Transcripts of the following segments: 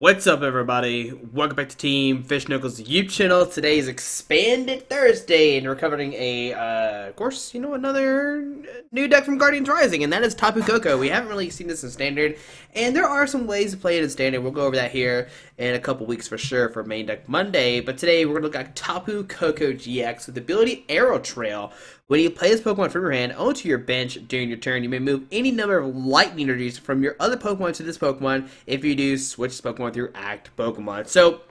What's up, everybody? Welcome back to Team Fish Knuckles YouTube channel. Today is Expanded Thursday, and we're covering of course, another new deck from Guardians Rising, and that is Tapu Koko. We haven't really seen this in Standard, and there are some ways to play it in Standard. We'll go over that here in a couple weeks for sure for Main Deck Monday, but today we're going to look at Tapu Koko-GX with the ability Arrow Trail. When you play this Pokemon from your hand onto your bench during your turn, you may move any number of lightning energies from your other Pokemon to this Pokemon. If you do, switch this Pokemon through Act Pokemon. So,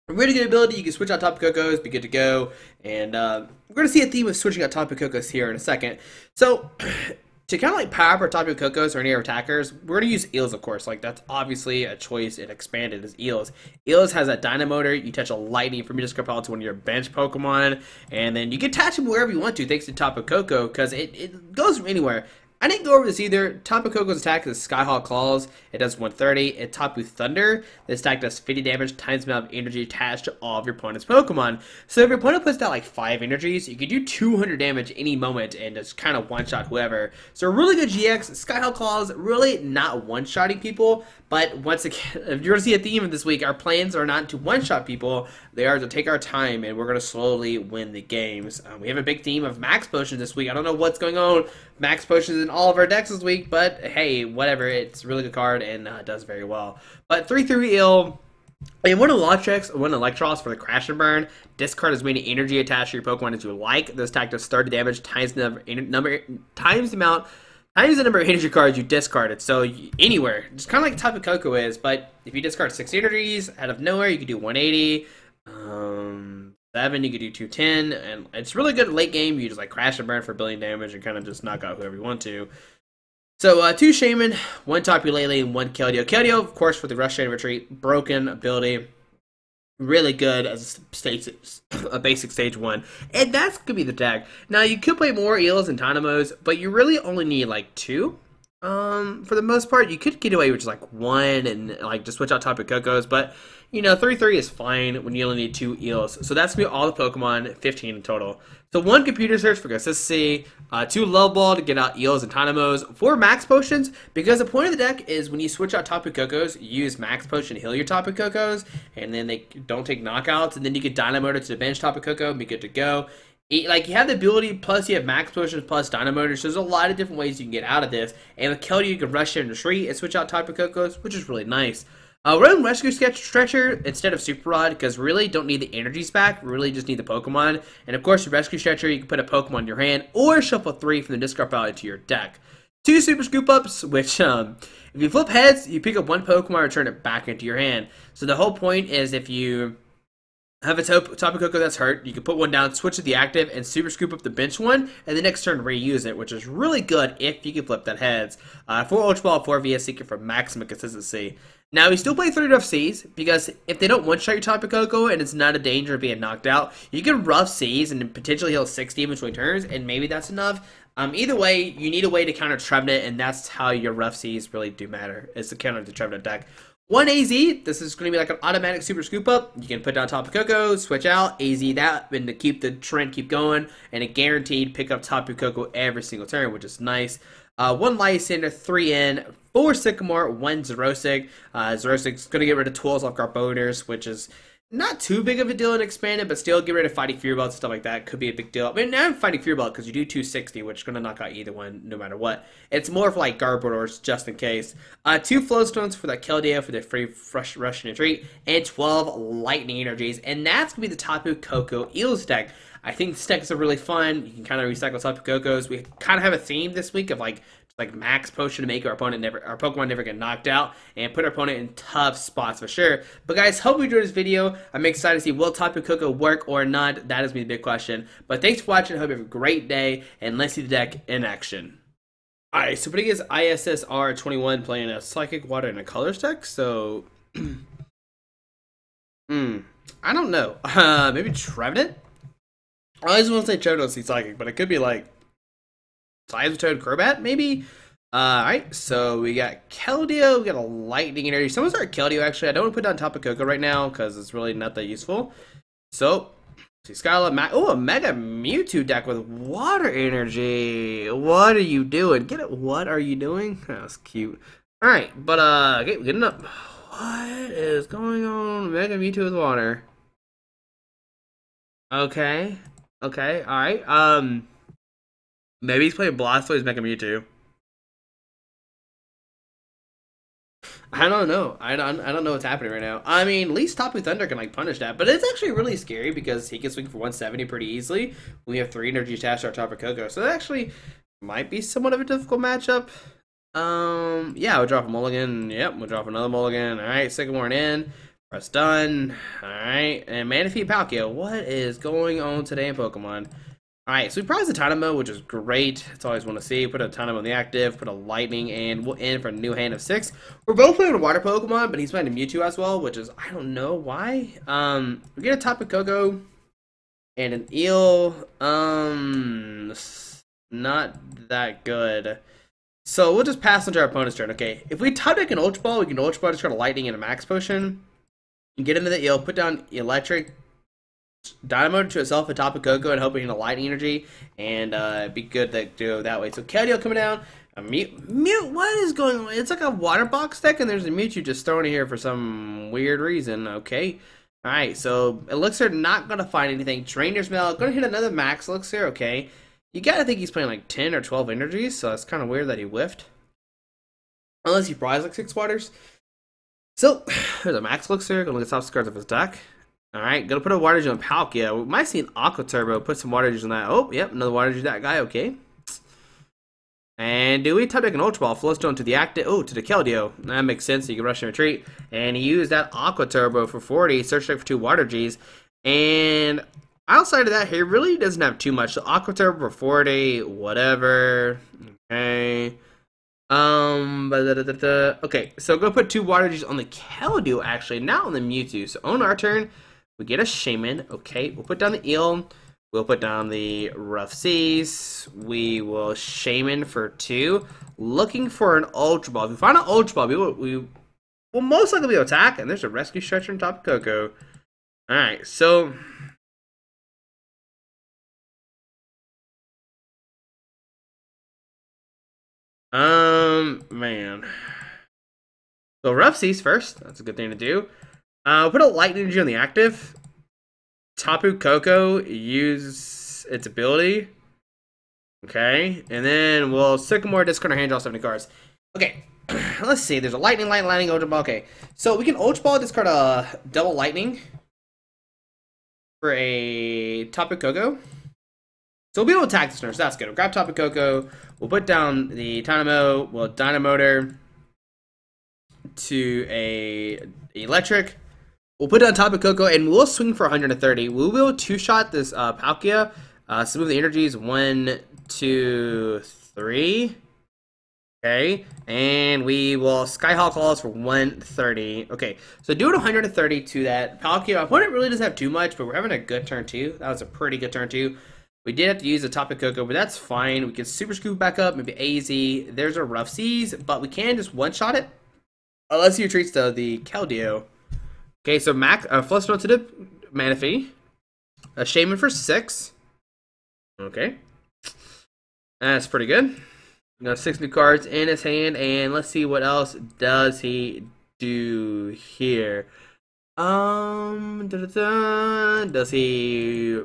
a really good ability. You can switch out Tapu Kokos, be good to go. And we're going to see a theme of switching out Tapu Kokos here in a second. So, to kind of like power up our Tapu Kokos or any of our attackers, we're going to use Eels, of course. Like, that's obviously a choice in Expanded is Eels. Eels has a Dynamo motor. You touch a lightning from your discard pile to one of your bench Pokemon, and then you can attach them wherever you want to thanks to Tapu Koko, because it goes from anywhere. I didn't go over this either. Tapu Koko's attack is Skyhawk Claws. It does 130. And Tapu Thunder, this attack does 50 damage times the amount of energy attached to all of your opponent's Pokemon. So if your opponent puts down like 5 energies, you can do 200 damage any moment and just kind of one-shot whoever. So a really good GX. Skyhawk Claws, really not one-shotting people, but once again, if you're going to see a theme of this week, our plans are not to one-shot people. They are to take our time, and we're going to slowly win the games. We have a big theme of Max Potions this week. I don't know what's going on. Max Potions in all of our decks this week, but hey, whatever. It's a really good card and does very well. But 3-3 Eel. And one Eelektros for the Crash and Burn. Discard as many energy attached to your Pokemon as you like. This attack does 30 damage times the number of energy cards you discarded. So anywhere, just kind of like Tapu Koko is. But if you discard 6 energies out of nowhere, you can do 180. 7, you could do 210, and it's really good late game. You just like Crash and Burn for billion damage and kind of just knock out whoever you want to. So 2 Shaymin, 1 Tapu Lele, and 1 Keldeo. Keldeo, of course, for the Rush Chain Retreat, broken ability, really good as a basic stage 1, and that's gonna be the deck. Now you could play more Eels and Tynamos, but you really only need like 2. For the most part, you could get away with just like 1 and like just switch out Tapu Kokos, but 3-3 is fine when you only need 2 Eels. So that's gonna be all the Pokemon, 15 in total. So 1 Computer Search for consistency, 2 Level Ball to get out Eels and Tynamos, 4 Max Potions, because the point of the deck is when you switch out Tapu Kokos, you use Max Potion to heal your Tapu Kokos, and then they don't take knockouts, and then you can Dynamo to the bench Tapu Koko and be good to go. Like, you have the ability, plus you have Max Potions, plus Dynamo, so there's a lot of different ways you can get out of this. And with Keldeo, you can rush in and retreat and switch out Tapu Kokos, which is really nice. We're in Rescue Stretcher instead of Super Rod, because really don't need the energies back, really just need the Pokemon. And of course, with Rescue Stretcher, you can put a Pokemon in your hand, or shuffle 3 from the discard pile into your deck. 2 Super Scoop Ups, which, if you flip heads, you pick up 1 Pokemon and return it back into your hand. So the whole point is if you have a Tapu Koko that's hurt, you can put 1 down, switch to the active, and Super Scoop up the bench one, and the next turn reuse it, which is really good if you can flip that heads. 4 Ultra Ball, 4 VS Seeker for maximum consistency. Now, we still play 3 Rough Seas, because if they don't one-shot your Tapu Koko and it's not a danger of being knocked out, you can Rough Seas and potentially heal 60 in between turns, and maybe that's enough. Either way, you need a way to counter Trevenant, and that's how your Rough Seas really do matter, is to counter the Trevenant deck. 1 AZ, this is going to be like an automatic Super Scoop Up. You can put down Tapu Koko, switch out, AZ that, and to keep the trend keep going, and a guaranteed pick up Tapu Koko every single turn, which is nice. 1 Lysandre, 3 in, 4 Sycamore, 1 Xerosic. Xerosic's going to get rid of tools off Garbodors, which is not too big of a deal in Expanded, but still get rid of Fighting Fury Belts and stuff like that. Could be a big deal. I mean, now I'm Fighting Fury Belt because you do 260, which is going to knock out either one no matter what. It's more for like Garbodors, just in case. 2 Float Stones for that Keldeo for the free Rush and Retreat, and 12 Lightning Energies. And that's going to be the Tapu Koko Eels deck. I think this deck is really fun. You can kind of recycle Tapu Kokos. We kind of have a theme this week of like Max Potion to make our Pokemon never get knocked out and put our opponent in tough spots for sure. But guys, hope you enjoyed this video. I'm excited to see will Tapu Koko work or not. That is the big question. But thanks for watching. I hope you have a great day, and let's see the deck in action. Alright, so putting his ISSR 21 playing a Psychic Water and a Colors deck. So I don't know. Maybe Trevenant? I always want to say Trevenant see Psychic, but it could be like Toad Crobat, maybe? Alright, so we got Keldeo, we got a Lightning Energy. Someone start Keldeo, actually. I don't want to put down Tapu Koko right now, because it's really not that useful. So, see Skyla, oh, a Mega Mewtwo deck with Water Energy. What are you doing? Get it? What are you doing? That's cute. Alright, but, okay, we're getting up. What is going on? Mega Mewtwo with water. Okay. Okay, alright. Maybe he's playing Blastoise Mega Mewtwo. I don't know. I don't know what's happening right now. I mean, at least Tapu Thunder can like punish that, but it's actually really scary because he can swing for 170 pretty easily. We have 3 energy attached to our Tapu Koko, so that actually might be somewhat of a difficult matchup. Yeah, we'll drop a mulligan. Yep, we'll drop another mulligan. All right, Sycamore in. Press done. All right, and Manaphy Palkia. What is going on today in Pokemon? All right, so we prized the Tynamo, which is great. That's all I always want to see. Put a Tynamo in the active, put a Lightning, and we'll end for a new hand of 6. We're both playing a Water Pokemon, but he's playing a Mewtwo as well, which is, I don't know why. We get a Tapu Koko and an Eel. Not that good. So we'll just pass on to our opponent's turn. Okay, if we type like an Ultra Ball, we can Ultra Ball, discard a Lightning and a Max Potion. And get into the Eel, put down Eelektrik Dynamo to itself a Tapu Koko and hoping a Lightning energy and be good to do that way. So Keldeo coming down. A Mute, what is going on? It's like a Water Box deck and there's a Mewtwo just thrown in here for some weird reason. Okay. Alright, so Elixir not gonna find anything. Drainer's Mail, gonna hit another Max Elixir, okay. You gotta think he's playing like 10 or 12 energies, so it's kind of weird that he whiffed. Unless he prized like 6 waters. So, there's a Max Elixir, gonna look at the top cards of his deck. Alright, gonna put a Water Gem on Palkia. We might see an Aqua Turbo, put some Water Juice on that. Oh, yep, another Water Juice, that guy, okay. And do we type like an Ultra Ball, Float Stone to the active, oh, to the Keldeo. That makes sense, so you can rush and retreat. And he used that Aqua Turbo for 40, search deck for 2 Water Gs. And outside of that, he really doesn't have too much. So Aqua Turbo for 40, whatever. Okay. Okay, so go put 2 Water Gs on the Keldeo, actually, not on the Mewtwo. So on our turn, we get a Shaymin. Okay, we'll put down the Eel. We'll put down the Rough Seas. We will Shaymin for 2. Looking for an Ultra Ball. If we find an Ultra Ball, we will most likely be able to attack. And there's a Rescue Stretcher on Tapu Koko. Alright, so man. So Rough Seas first. That's a good thing to do. Put a Lightning energy on the active. Tapu Koko use its ability. Okay, and then we'll Sycamore, discard our hand, draw 70 cards. Okay, let's see. There's a Lightning, Ultra Ball. Okay, so we can Ultra Ball, discard a double Lightning for a Tapu Koko. So we'll be able to attack this turn, so that's good. We'll grab Tapu Koko. We'll put down the Tynamo. We'll Dynamotor to a Eelektrik. We'll put down Tapu Koko and we'll swing for 130. We will 2-shot this Palkia. Some of the energies 1, 2, 3. Okay, and we will Skyhawk Claws for 130. Okay, so doing 130 to that Palkia. Our opponent really doesn't have too much, but we're having a good turn too. That was a pretty good turn too. We did have to use the Tapu Koko, but that's fine. We can Super Scoop back up, maybe AZ. There's a Rough Seas, but we can just one-shot it. Unless he retreats to the Keldeo. Okay, so Max, Float Stone to the Manaphy. A Shaymin for 6. Okay. That's pretty good. Got 6 new cards in his hand, and let's see what else does he do here. Does he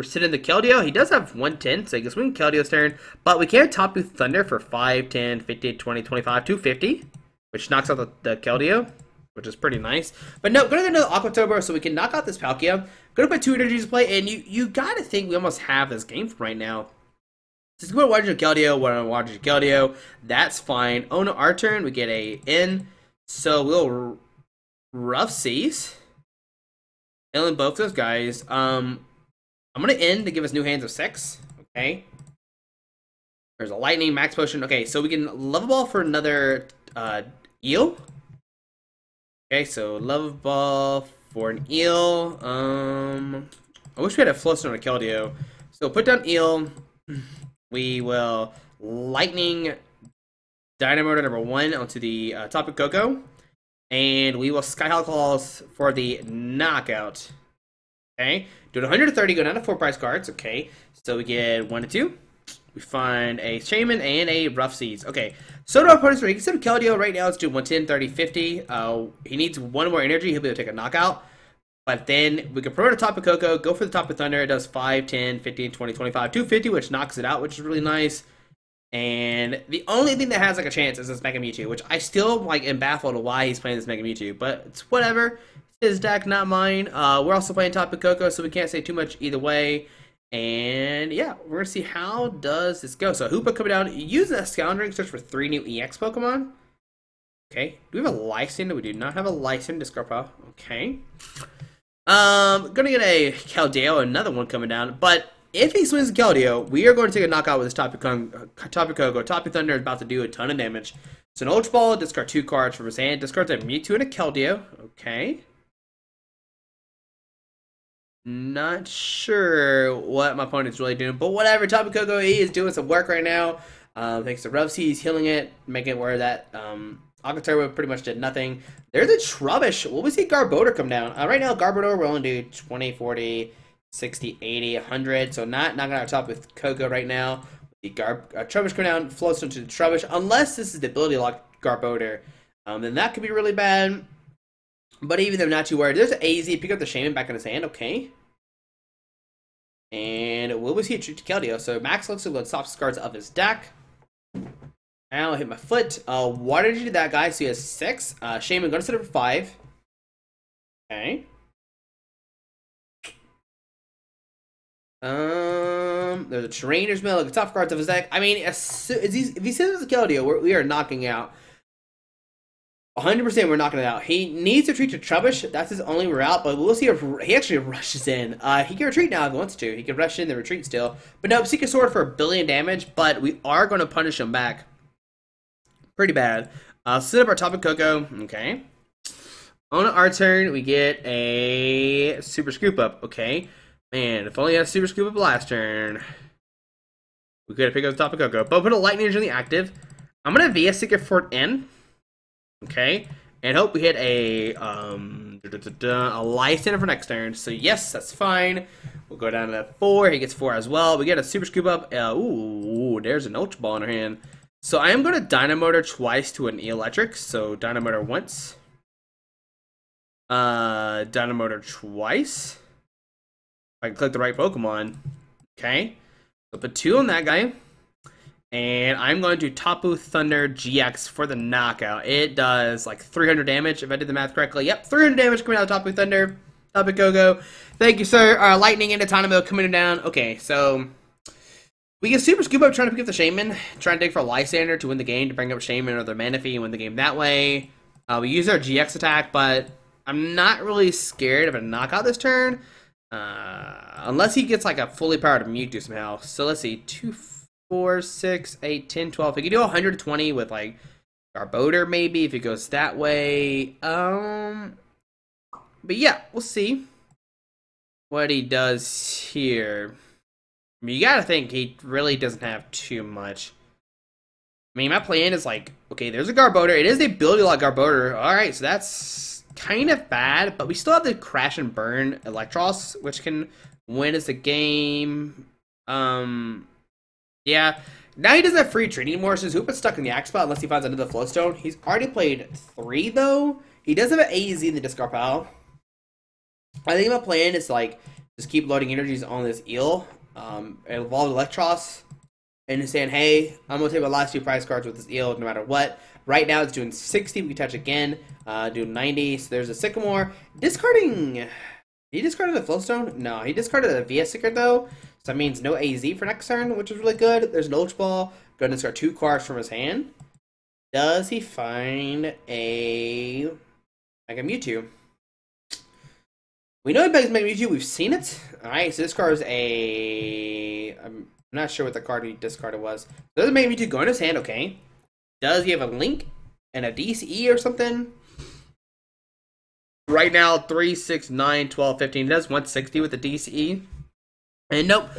sit in the Keldeo? He does have 110, so he can swing Keldeo's turn, but we can Tapu Thunder for 5, 10, 50, 20, 25, 250, which knocks out the Keldeo, which is pretty nice. But no, gonna get another Aqua Turbo so we can knock out this Palkia. Gonna put 2 energies to play, and you gotta think we almost have this game from right now. Just put Water Keldeo, Water Keldeo. That's fine. Oh no, our turn. We get a in. So we'll Rough Seas. Killing both those guys. I'm gonna end to give us new hands of 6. Okay. There's a Lightning, Max Potion. Okay, so we can Level Ball for another Eel. Okay, so Level Ball for an Eel. I wish we had a Float Stone on a Keldeo. So put down Eel. We will Lightning Dynamotor number 1 onto the Tapu Koko. And we will Skyhawk Claws for the knockout. Okay. Do it 130, go down to 4 prize cards. Okay. So we get 1 to 2. We find a Shaymin and a Rough Seas. Okay, so to our opponent's turn, he can send Keldeo right now. Let's do 110, 30, 50. He needs one more energy. He'll be able to take a knockout. But then we can promote a Tapu Koko, go for the Tapu Thunder. It does 5, 10, 15, 20, 25, 250, which knocks it out, which is really nice. And the only thing that has like a chance is this Mega Mewtwo, which I still like am baffled of why he's playing this Mega Mewtwo, but it's whatever. It's his deck, not mine. We're also playing Tapu Koko, so we can't say too much either way. And yeah, we're gonna see how does this go. So Hoopa coming down, use that Scoundrel, search for 3 new EX Pokemon. Okay, do we have a Lysandre? We do not have a Lysandre. Discard pile. Okay. Gonna get a Keldeo, another one coming down, but if he swings a Keldeo, we are going to take a knockout with this Tapu Koko. Tapu Thunder is about to do a ton of damage. So an Ultra Ball, discard 2 cards from his hand, discards a Mewtwo and a Keldeo. Okay. Not sure what my opponent's really doing, but whatever. Tapu Koko, he is doing some work right now. Thanks to Rough Seas, healing it, making it where that Alcantara pretty much did nothing. There's a Trubbish. Will we see Garbodor come down? Right now, Garbodor will only do 20, 40, 60, 80, 100. So not knocking out top with Koko right now. The Trubbish come down, floats into the Trubbish. Unless this is the ability lock Garbodor, then that could be really bad. But even though I'm not too worried, there's an AZ. Pick up the Shaymin back in his hand. Okay. And will we see a treat to Keldeo? So Max looks like the top cards of his deck. Now I hit my foot. What did you do that guy? So he has 6. Shaymin gonna set it for 5. Okay. There's a Trainer's Mill, the top cards of his deck. I mean, if he sends us a Keldeo, we are knocking out. 100% we're knocking it out. He needs to retreat to Trubbish. That's his only route, but we'll see if he actually rushes in. He can retreat now if he wants to. He can rush in the retreat still. But no, Seeker Sword for 1 billion damage, but we are going to punish him back. Pretty bad. Set up our Tapu Koko. Okay. On our turn, we get a Super Scoop Up. Okay. Man, if only I had Super Scoop Up last turn. We could have picked up the Tapu Koko. But put a Lightning Energy in the active. I'm going to VS Seeker Fort in. Okay, and hope we hit a Lysandre for next turn. So yes, that's fine. We'll go down to that 4. He gets 4 as well. We get a Super Scoop Up. Ooh, there's an Ultra Ball in our hand. So I am going to Dynamotor twice to an Eelektrik. So Dynamotor once. Dynamotor twice. If I can click the right Pokemon. Okay, so put 2 on that guy. And I'm going to Tapu Thunder GX for the knockout. It does like 300 damage if I did the math correctly. Yep, 300 damage coming out of Tapu Thunder. Tapu Koko. Thank you, sir. Lightning into Tynamo coming down. Okay, so we get Super Scoop Up trying to pick up the Shaymin. Trying to dig for a Lysandre to win the game, to bring up Shaymin or their Manaphy and win the game that way. We use our GX attack, but I'm not really scared of a knockout this turn. Unless he gets like a fully powered Mewtwo somehow. So let's see. 2, 4, 6, 8, 10, 12. He could do 120 with like Garbodor maybe if it goes that way. But yeah, we'll see what he does here. I mean, you gotta think he really doesn't have too much. I mean, my plan is like, okay, there's a Garbodor. It is the ability lock Garbodor. Alright, so that's kind of bad, but we still have the Crash and Burn Eelektross, which can win us the game. Yeah, now he doesn't have free treat anymore, so Hoopa's stuck in the axe spot unless he finds another Float Stone. He's already played 3, though. He does have an AZ in the discard pile. I think my plan is, like, just keep loading energies on this Eel, Evolved Eelektross, and just saying, hey, I'm going to take my last 2 prize cards with this Eel no matter what. Right now, it's doing 60. We can touch again, doing 90. So there's a Sycamore. Discarding... He discarded a Float Stone? No, he discarded a VS Seeker, though. So that means no AZ for next turn, which is really good. There's an Ultra Ball. Going to discard 2 cards from his hand. Does he find a Mega Mewtwo? We know he plays Mega Mewtwo. We've seen it. Alright, so this card is a... I'm not sure what the card he discarded was. So there's a Mega Mewtwo going to his hand, okay. Does he have a Link and a DCE or something? Right now, 3, 6, 9, 12, 15. He does 160 with the DCE. And nope.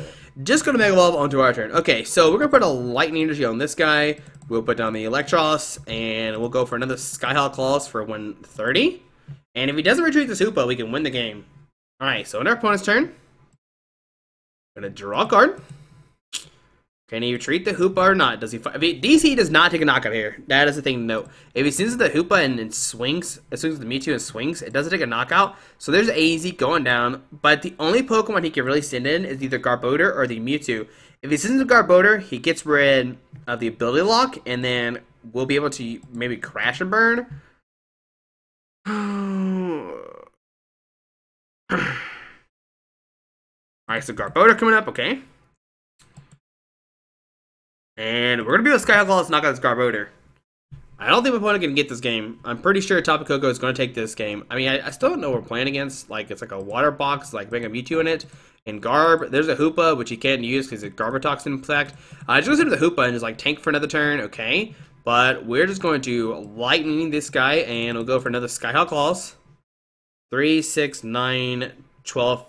Just going to Mega Evolve onto our turn. Okay, so we're going to put a Lightning Energy on this guy. We'll put down the Eelektross. And we'll go for another Skyhawk Claws for 130. And if he doesn't retreat this Hoopa, we can win the game. Alright, so on our opponent's turn, I'm going to draw a card. Can he retreat the Hoopa or not? Does he? I mean, DC does not take a knockout here. That is the thing to note. If he swings the Hoopa and swings, it swings the Mewtwo and swings, it doesn't take a knockout. So there's AZ going down. But the only Pokemon he can really send in is either Garbodor or the Mewtwo. If he sends the Garbodor, he gets rid of the ability lock, and then we'll be able to maybe crash and burn. Alright, so Garbodor coming up, okay. And we're going to be able to Skyhawk Claw to knock out this Garbodor. I don't think my opponent can get this game. I'm pretty sure Tapu Koko is going to take this game. I mean, I still don't know what we're playing against. Like, it's like a water box, like bring a Mewtwo in it. And Garb, there's a Hoopa, which he can't use because it's Garbotoxin effect. Just go to the Hoopa and just like tank for another turn, okay. But we're just going to lightning this guy, and we'll go for another Skyhawk Claws. 3, 6, 9, 12.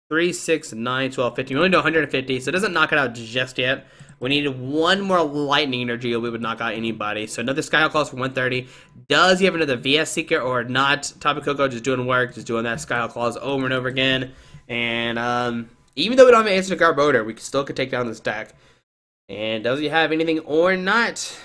3, 6, 9, 12, 15. We only do 150, so it doesn't knock it out just yet. We need one more lightning energy, or we would knock out anybody. So another Skyhawk Claws for 130. Does he have another VS Seeker or not? Tapu Koko just doing work, just doing that Skyhawk Claws over and over again. And even though we don't have an answer to Garbodor, we still could take down this deck. And does he have anything or not?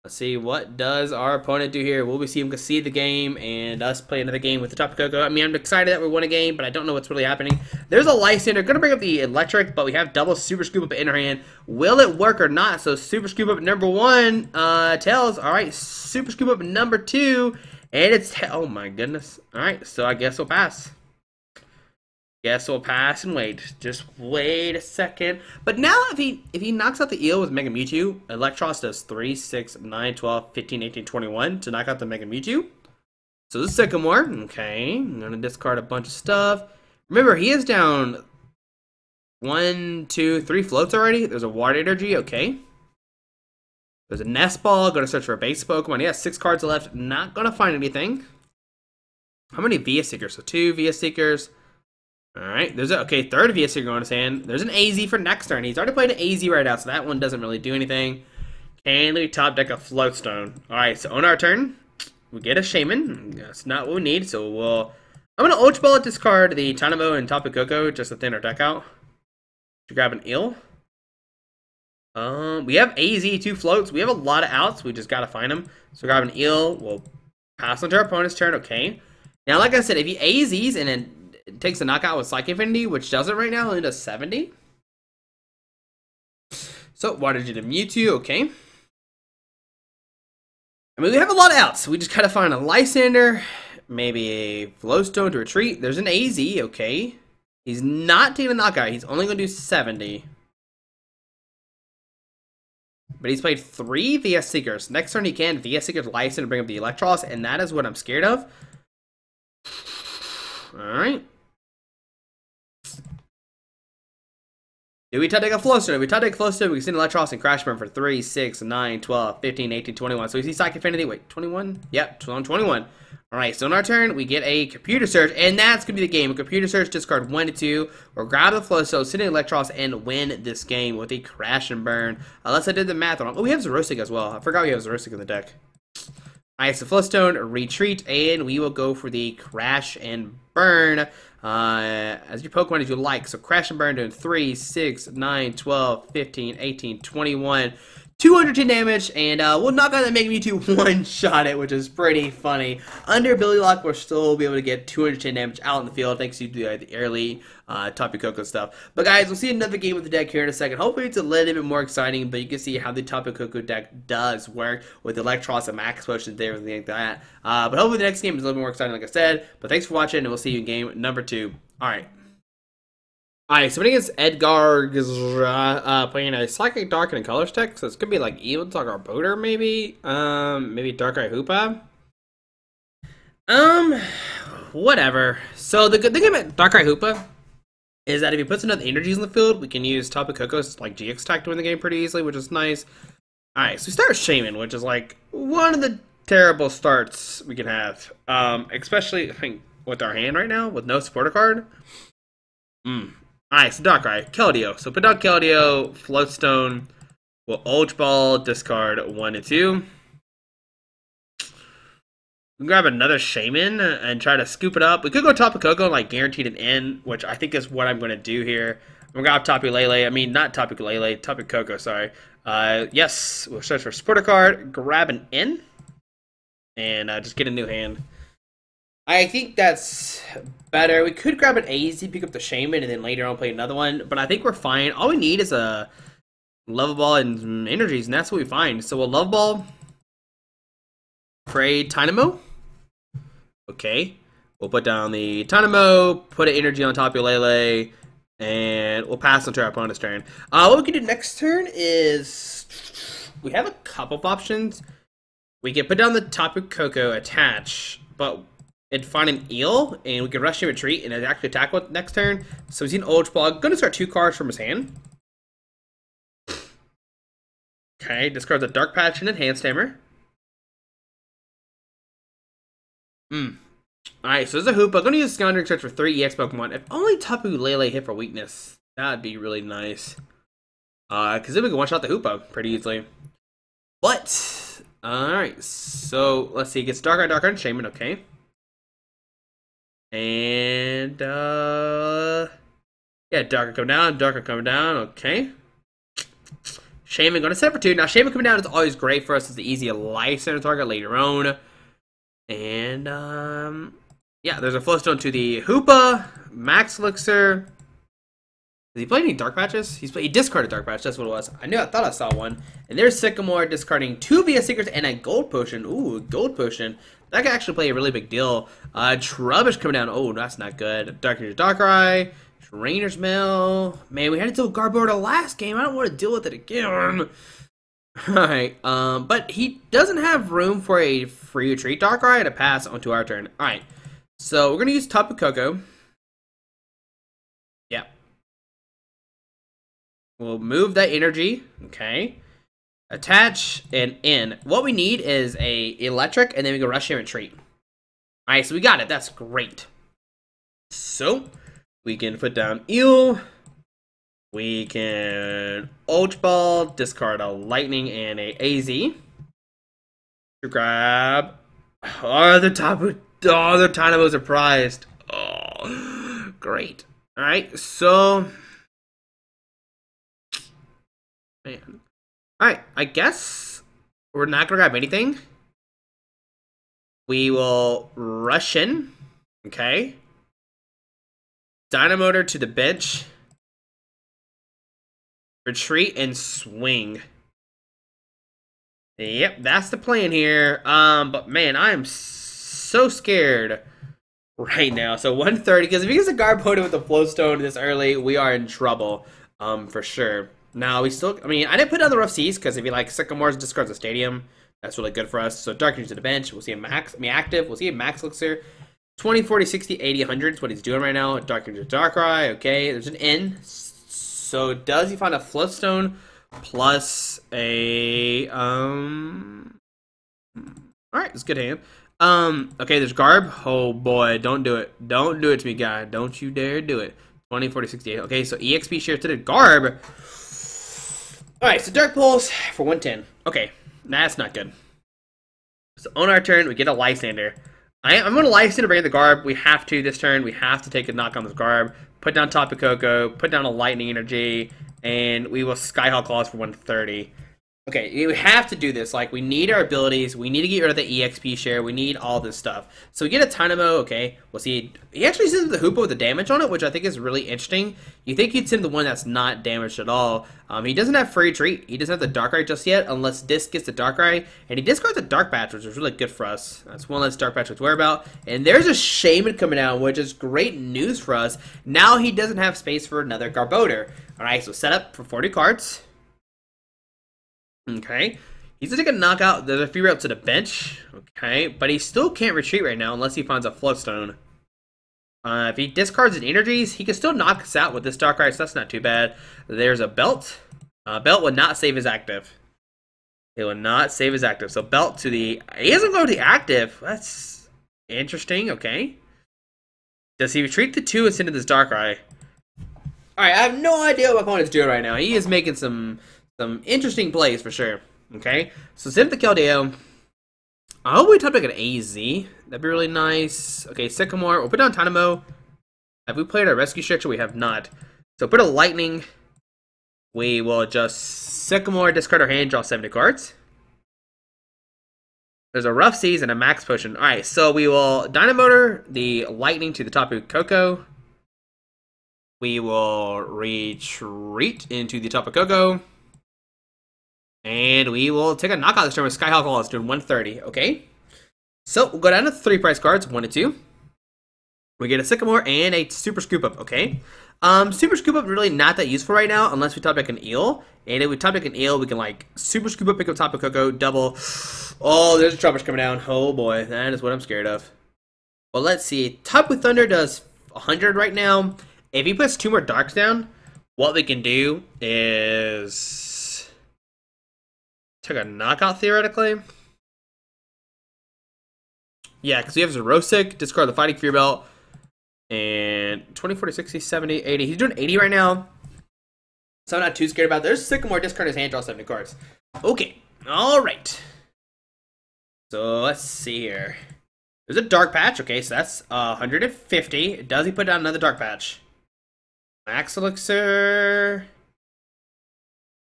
Let's see, what does our opponent do here? Will we see him concede the game and us play another game with the Tapu Koko? I mean, I'm excited that we won a game, but I don't know what's really happening. There's a Lysandre. Going to bring up the Electric, but we have double Super Scoop Up in our hand. Will it work or not? So Super Scoop Up number 1 tells. All right, Super Scoop Up number 2, and it's... Oh, my goodness. All right, so I guess we'll pass. Guess we'll pass and wait. Just wait a second. But now if he knocks out the Eel with Mega Mewtwo, Eelektross does 3, 6, 9, 12, 15, 18, 21 to knock out the Mega Mewtwo. So this is Sycamore. Okay. I'm going to discard a bunch of stuff. Remember, he is down 1, 2, 3 floats already. There's a Water Energy. Okay. There's a Nest Ball. Going to search for a base Pokemon. He has 6 cards left. Not going to find anything. How many VS Seekers? So 2 VS Seekers. Alright, there's a, okay, third VS Seeker going to his hand. There's an AZ for next turn. He's already played an AZ right now, so that one doesn't really do anything. Can we top deck a Float Stone? Alright, so on our turn, we get a Shaymin. That's not what we need, so we'll... I'm going to Ultra Ball discard the Tynamo and Tapu Koko just to thin our deck out. To grab an Eel. We have AZ, 2 floats. We have a lot of outs. We just got to find them. So grab an Eel. We'll pass on to our opponent's turn. Okay. Now, like I said, if he AZs and then it takes a knockout with Psychic Affinity, which doesn't right now, only does 70. So, Water Energy to Mewtwo, okay. I mean, we have a lot of outs. We just gotta find a Lysandre, maybe a Float Stone to retreat. There's an AZ, okay. He's not taking a knockout. He's only gonna do 70. But he's played 3 VS Seekers. Next turn he can VS Seekers Lysandre to bring up the Eelektross, and that is what I'm scared of. Alright. Do we take a Float Stone? If we take a Float Stone, we can send Eelektross and Crash Burn for 3, 6, 9, 12, 15, 18, 21. So we see Psychic Affinity. Wait, 21? Yep, 21. Alright, so on our turn, we get a Computer Search, and that's going to be the game. A Computer Search, discard 1 to 2, or grab the Float Stone, send an Eelektross, and win this game with a Crash and Burn. Unless I did the math wrong. Oh, we have Xerosic as well. I forgot we have Xerosic in the deck. Alright, so Float Stone, retreat, and we will go for the Crash and Burn. As your Pokemon as you like. So Crash and Burn doing 3, 6, 9, 12, 15, 18, 21. 210 damage, and we'll knock out that Mega Mewtwo one-shot it, which is pretty funny. Under Ability Lock, we'll still be able to get 210 damage out in the field, thanks to the early Tapu Koko stuff. But guys, we'll see another game with the deck here in a second. Hopefully it's a little bit more exciting, but you can see how the Tapu Koko deck does work with Eelektross and Max Potion and everything like that. But hopefully the next game is a little bit more exciting, like I said. But thanks for watching, and we'll see you in game number 2. Alright. Alright, so against Edgar playing a Psychic Dark and a Colors deck, so it's gonna be like Evil Dog or Boater, maybe? Maybe Darkrai Hoopa? Whatever. So the good thing about Darkrai Hoopa is that if he puts enough energies in the field, we can use Tapu Koko's like GX tech to win the game pretty easily, which is nice. Alright, so we start with Shaymin, which is like one of the terrible starts we can have. Especially, I think, with our hand right now, with no supporter card. Alright, so Darkrai, Keldeo. So put out Keldeo, Float Stone, we'll Ultra Ball, discard 1 and 2. We can grab another Shaymin and try to scoop it up. We could go Tapu Koko and like guaranteed an N, which I think is what I'm going to do here. I'm going to grab Tapu Lele. I mean, not Tapu Lele, Tapu Koko, sorry. Yes, we'll search for supporter card, grab an N, and just get a new hand. I think that's better. We could grab an AZ, pick up the Shaymin, and then later on play another one, but I think we're fine. All we need is a Level Ball and some energies, and that's what we find. So we'll Level Ball, trade Tynamo. Okay, we'll put down the Tynamo, put an energy on Tapu Lele, and we'll pass on to our opponent's turn. What we can do next turn is we have a couple of options. We can put down the Tapu Koko, attach, but it'd find an Eel, and we can rush and retreat and actually attack with next turn. So he's an Ultra Ball. I'm gonna start 2 cards from his hand. Okay, discards a Dark Patch and Enhanced Hammer. Alright, so there's a Hoopa. I'm gonna use Scoundrel Search for 3 EX Pokemon. If only Tapu Lele hit for weakness, that'd be really nice. Because then we can one-shot the Hoopa pretty easily. But, alright, so let's see. It gets Darkrai, Darkrai, and Shaymin, okay. And, yeah, Darkrai coming down, okay. Shaymin going to set for 2. Now, Shaymin coming down is always great for us. It's the easy Lysandre target later on. And, yeah, there's a Float Stone to the Hoopa, Max Elixir. Did he play any Dark Patches? He discarded Dark Patch, that's what it was. I thought I saw one. And there's Sycamore discarding 2 VS Secrets and a Gold Potion. Ooh, Gold Potion. That could actually play a really big deal. Trubbish coming down. Oh, that's not good. Darkrai. Trainer's Mail. Man, we had to deal with Garbodor last game. I don't want to deal with it again. Alright, but he doesn't have room for a free retreat Darkrai to pass onto our turn. Alright, so we're going to use Tapu Koko. Yeah. We'll move that energy. Okay. Attach and in. What we need is a electric, and then we go rush and retreat. Alright, so we got it. That's great. So, we can put down Eel. We can Ultra Ball, discard a Lightning and a AZ. To grab. Oh, the Tynamos are prized. Oh, great. Alright, so. Man. Alright, I guess we're not going to grab anything. We will rush in. Okay. Dynamotor to the bench. Retreat and swing. Yep, that's the plan here. But man, I am so scared right now. So 130, because if he gets a Garbodor with a Float Stone this early, we are in trouble. For sure. Now we still, I mean, I didn't put down the Rough Seas because if he like Sycamore's discards a Stadium, that's really good for us. So Darkrai to the bench. We'll see a active. We'll see a Max Elixir. 20, 40, 60, 80, 100 is what he's doing right now. Darkrai to Darkrai. Okay, there's an N. So does he find a Float Stone plus a Alright, it's a good hand. Okay, there's Garb. Oh boy, don't do it. Don't do it to me, guy. Don't you dare do it. 20, 40, 68. Okay, so EXP share to the Garb. Alright, so Dark Pulse for 110. Okay, that's not good. So on our turn, we get a Lysandre. I'm going to Lysandre bring the Garb. We have to this turn. We have to take a knock on this Garb. Put down Tapu Koko, put down a Lightning Energy, and we will Skyhawk Claws for 130. Okay, we have to do this. Like, we need our abilities. We need to get rid of the EXP share. We need all this stuff. So we get a Tynamo. Okay, we'll see. He actually sends the Hoopa with the damage on it, which I think is really interesting. You think he'd send the one that's not damaged at all. He doesn't have free retreat. He doesn't have the Darkrai just yet, unless Disc gets the Darkrai. And he discards the Dark Patch, which is really good for us. That's one less Dark Patch to worry about. And there's a Shaymin coming out, which is great news for us. Now he doesn't have space for another Garbodor. Alright, so set up for 40 cards. Okay, he's gonna take a knockout. There's a free route to the bench. Okay, but he still can't retreat right now unless he finds a Float Stone. If he discards his energies, he can still knock us out with this Darkrai, so that's not too bad. There's a Belt. Belt would not save his active. It will not save his active. So Belt to the... He doesn't go to the active. That's interesting, okay. Does he retreat the 2 and send to this Darkrai? Alright, I have no idea what my opponent's doing right now. He is making some interesting plays for sure. Okay, so send the Keldeo. I hope we top deck an AZ. That'd be really nice. Okay, Sycamore. We'll put down Tynamo. Have we played our Rescue Stretcher? We have not. So put a Lightning. We will just Sycamore, discard our hand, draw 70 cards. There's a Rough Seas and a Max Potion. Alright, so we will Dynamotor the Lightning to the Tapu Koko. We will retreat into the Tapu Koko. And we will take a knockout this turn with Skyhawk Laws, doing 130, okay? So we'll go down to 3 price cards, 1 and 2. We get a Sycamore and a Super Scoop Up, okay? Super Scoop Up really not that useful right now unless we top deck an Eel. And if we top deck an Eel, we can like Super Scoop Up, pick up Tapu Koko, double. Oh, there's a Trubbish coming down. Oh boy, that is what I'm scared of. Well, let's see. Tapu Thunder does 100 right now. If he puts 2 more Darks down, what we can do is take a knockout theoretically. Yeah, because we have Xerosic, discard the Fighting Fear Belt. And 20, 40, 60, 70, 80. He's doing 80 right now. So I'm not too scared about it. There's Sycamore, discard his hand, draw 70 cards. Okay. Alright. So let's see here. There's a Dark Patch. Okay, so that's 150. Does he put down another Dark Patch? Max Elixir.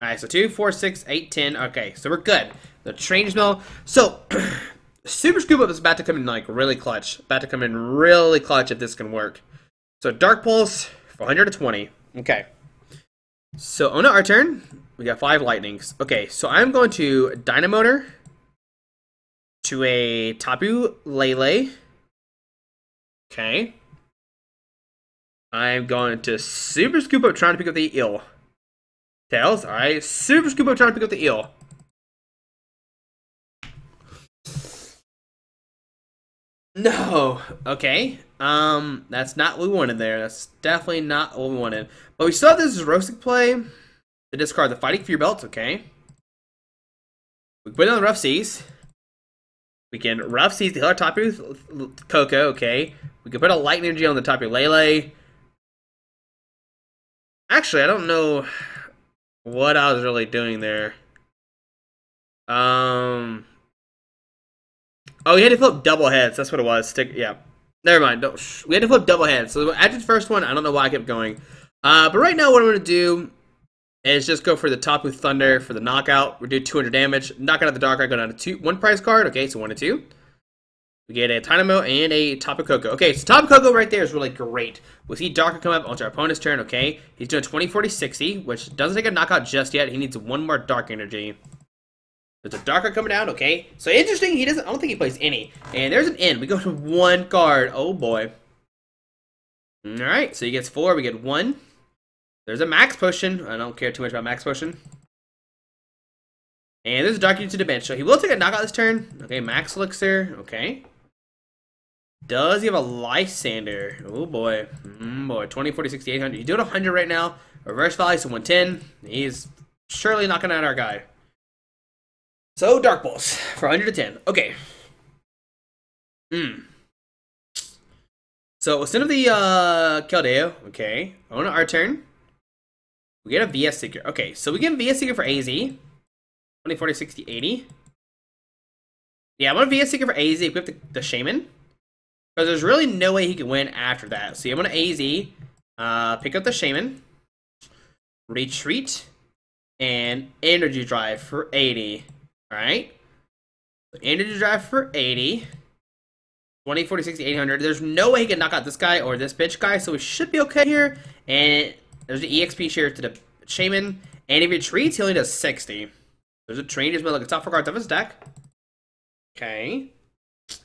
Alright, so 2, 4, 6, 8, 10. Okay, so we're good. The Train Mill. So Super Scoop Up is about to come in like really clutch. About to come in really clutch if this can work. So Dark Pulse for 120. Okay. So on our turn, we got 5 Lightnings. Okay, so I'm going to Dynamotor to a Tapu Lele. Okay. I'm going to Super Scoop Up trying to pick up the Eel. Tails, alright. Super Scoop Up trying to pick up the Eel. No. Okay. That's not what we wanted there. That's definitely not what we wanted. But we still have this Xerosic play to discard the Fighting Fear Belt, okay. We put it on the Rough Seas. We can Rough Seas the other Tapu Koko, okay. We can put a Lightning Energy on the Tapu Lele. Actually, I don't know what I was really doing there. Oh, we had to flip double heads. That's what it was. Yeah. Never mind. We had to flip double heads. So after the first one, I don't know why I kept going. But right now, what I'm going to do is just go for the Tapu Thunder for the knockout. We do 200 damage. Knock out of the Darkrai, go down to 1 prize card. Okay, so 1 and 2. We get a Tynamo and a Tapu Koko. Okay, so Tapu Koko right there is really great. We see Darkrai come up onto our opponent's turn. Okay, he's doing 20, 40, 60, which doesn't take a knockout just yet. He needs 1 more Dark Energy. There's a Darkrai coming down. Okay, so interesting. He doesn't. I don't think he plays any. And there's an N. We go to 1 card. Oh boy. All right, so he gets 4. We get 1. There's a Max Potion. I don't care too much about Max Potion. And there's a Dark Energy to the bench. So he will take a knockout this turn. Okay, Max Elixir. Okay. Does he have a Lysandre? Oh boy. Boy, 20, 40, 60, 800. He's doing 100 right now. Reverse Valley, so 110. He's surely knocking out our guy. So, Dark Pulse for 110. Okay. So, instead of the Keldeo, okay, on our turn, we get a VS Seeker. Okay, so we get a VS Seeker for AZ. 20, 40, 60, 80. Yeah, I want a VS Seeker for AZ equipped the Shaymin. Because there's really no way he can win after that. So, I'm going to AZ, pick up the Shaymin, retreat, and Energy Drive for 80. Alright. So Energy Drive for 80. 20, 40, 60, 800. There's no way he can knock out this guy or this bitch guy, so we should be okay here. And there's the EXP share to the Shaymin. And if he retreats, he only does 60. There's a train. He's like the top 4 cards of his deck. Okay.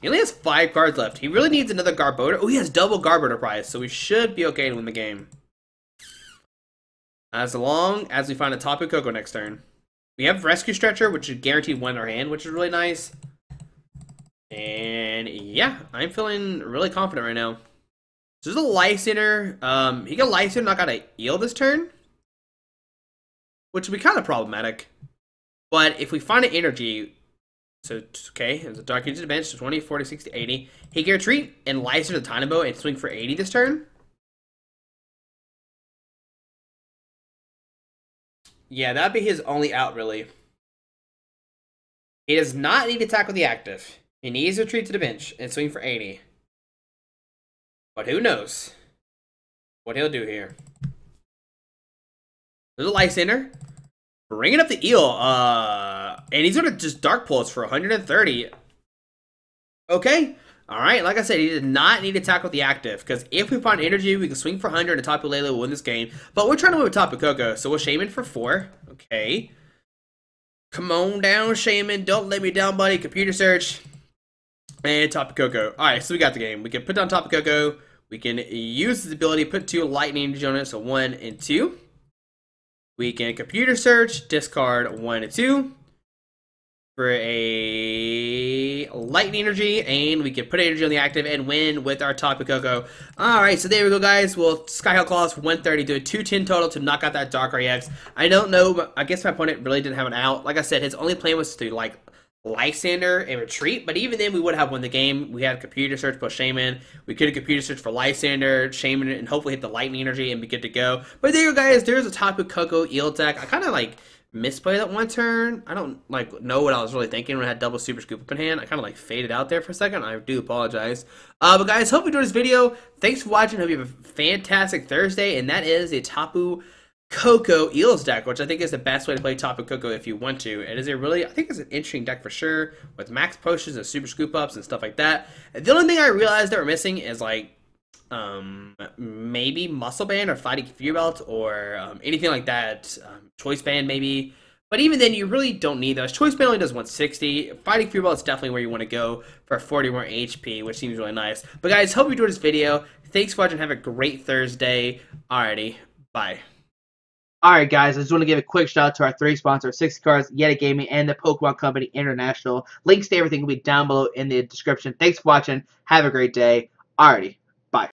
He only has 5 cards left. He really needs another Garbodor. Oh, he has double Garbodor prize, so we should be okay to win the game. As long as we find a Tapu Koko next turn. We have Rescue Stretcher, which is guaranteed 1 in our hand, which is really nice. And yeah, I'm feeling really confident right now. So there's a Lysandre. He got Lysandre, not got a Eel this turn, which would be kind of problematic. But if we find an Energy, so okay, there's a Dark Energy to the bench, so 20, 40, 60, 80. He can retreat and Lysandre the Tynamo and swing for 80 this turn. Yeah, that'd be his only out, really. He does not need to attack with the active. He needs to retreat to the bench and swing for 80. But who knows what he'll do here. There's a Lysandre. Bringing up the Eel. And he's going to just Dark Pulse for 130. Okay. Alright, like I said, he did not need to tackle the active. Because if we find energy, we can swing for 100 and Tapu Lele will win this game. But we're trying to win with Tapu Koko. So we'll Shaymin for 4. Okay. Come on down, Shaymin. Don't let me down, buddy. Computer search. And Tapu Koko. Alright, so we got the game. We can put down Tapu Koko. We can use his ability, put 2 lightning energy on it. So 1 and 2. We can computer search, discard 1 and 2 for a lightning energy, and we can put energy on the active and win with our Tapu Koko. Alright, so there we go, guys. We'll Skyhook Claws for 130, do a 210 total to knock out that Darkrai EX. I don't know, but I guess my opponent really didn't have an out. Like I said, his only plan was to, like, Lysandre and retreat, but even then we would have won the game. We had computer search plus Shaymin. We could have computer search for Lysandre, Shaymin, and hopefully hit the lightning energy and be good to go. But there you go, guys. There's a Tapu Koko Eel deck. I kind of like misplayed that one turn. I don't like know what I was really thinking when I had double super scoop up in hand. I kind of like faded out there for a second. I do apologize. But guys, hope you enjoyed this video. Thanks for watching. Hope you have a fantastic Thursday, and that is a Tapu Koko Eels deck, which I think is the best way to play Tapu Koko if you want to. It is a really, I think it's an interesting deck for sure, with max potions and super scoop ups and stuff like that. The only thing I realized that we're missing is like maybe Muscle Band or Fighting Fury Belt or anything like that. Choice Band maybe. But even then, you really don't need those. Choice Band only does 160. Fighting Fury Belt is definitely where you want to go for 40 more HP, which seems really nice. But guys, hope you enjoyed this video. Thanks for watching. Have a great Thursday. Alrighty, bye. Alright guys, I just want to give a quick shout out to our 3 sponsors, 60 Cards, Yeti Gaming, and the Pokemon Company International. Links to everything will be down below in the description. Thanks for watching. Have a great day. Alrighty.